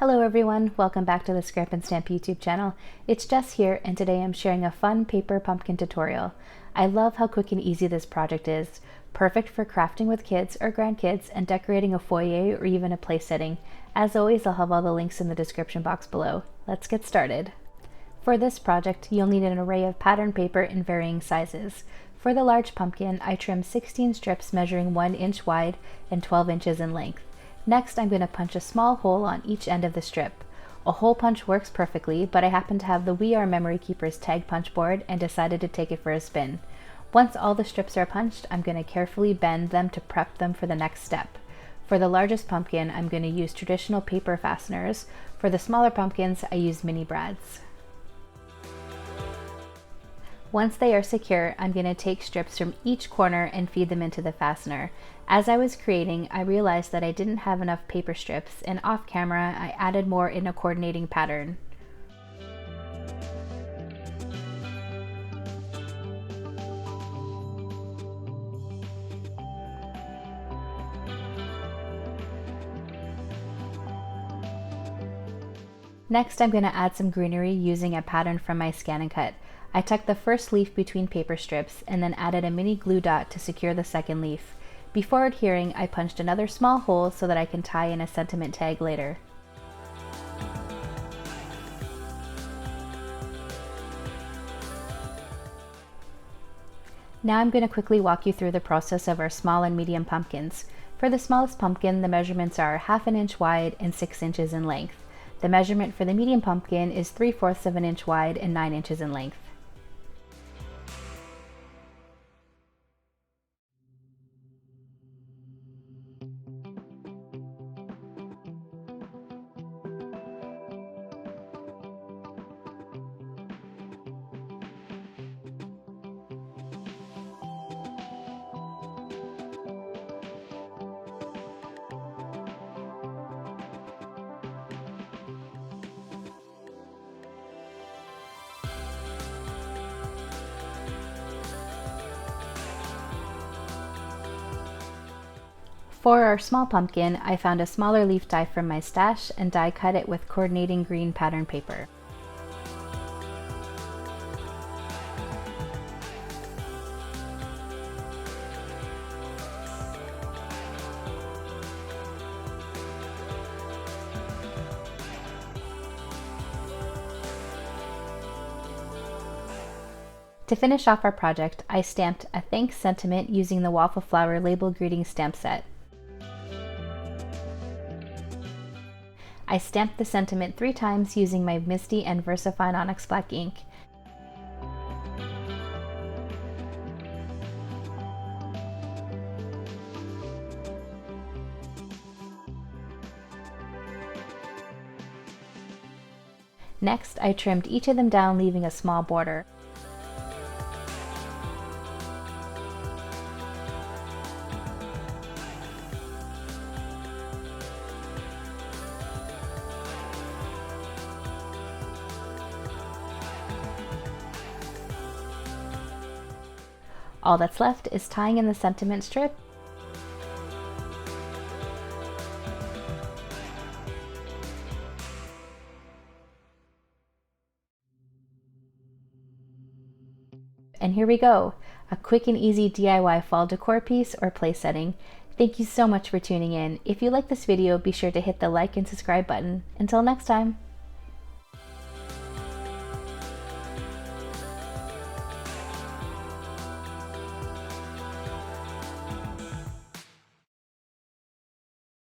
Hello everyone, welcome back to the Scrap and Stamp YouTube channel. It's Jess here, and today I'm sharing a fun paper pumpkin tutorial. I love how quick and easy this project is. Perfect for crafting with kids or grandkids and decorating a foyer or even a place setting. As always, I'll have all the links in the description box below. Let's get started. For this project, you'll need an array of pattern paper in varying sizes. For the large pumpkin, I trimmed 16 strips measuring 1 inch wide and 12 inches in length. Next, I'm going to punch a small hole on each end of the strip. A hole punch works perfectly, but I happen to have the We Are Memory Keepers tag punch board and decided to take it for a spin. Once all the strips are punched, I'm going to carefully bend them to prep them for the next step. For the largest pumpkin, I'm going to use traditional paper fasteners. For the smaller pumpkins, I use mini brads. Once they are secure, I'm going to take strips from each corner and feed them into the fastener. As I was creating, I realized that I didn't have enough paper strips, and off camera, I added more in a coordinating pattern. Next, I'm going to add some greenery using a pattern from my Scan and Cut. I tucked the first leaf between paper strips and then added a mini glue dot to secure the second leaf. Before adhering, I punched another small hole so that I can tie in a sentiment tag later. Now I'm going to quickly walk you through the process of our small and medium pumpkins. For the smallest pumpkin, the measurements are 1/2 inch wide and 6 inches in length. The measurement for the medium pumpkin is 3/4 of an inch wide and 9 inches in length. For our small pumpkin, I found a smaller leaf die from my stash and die cut it with coordinating green pattern paper. To finish off our project, I stamped a thanks sentiment using the Waffle Flower Label Greeting stamp set. I stamped the sentiment 3 times using my Misty and VersaFine Onyx Black ink. Next, I trimmed each of them down, leaving a small border. All that's left is tying in the sentiment strip . And here we go, a quick and easy DIY fall decor piece or place setting. Thank you so much for tuning in. If you like this video, be sure to hit the like and subscribe button. Until next time.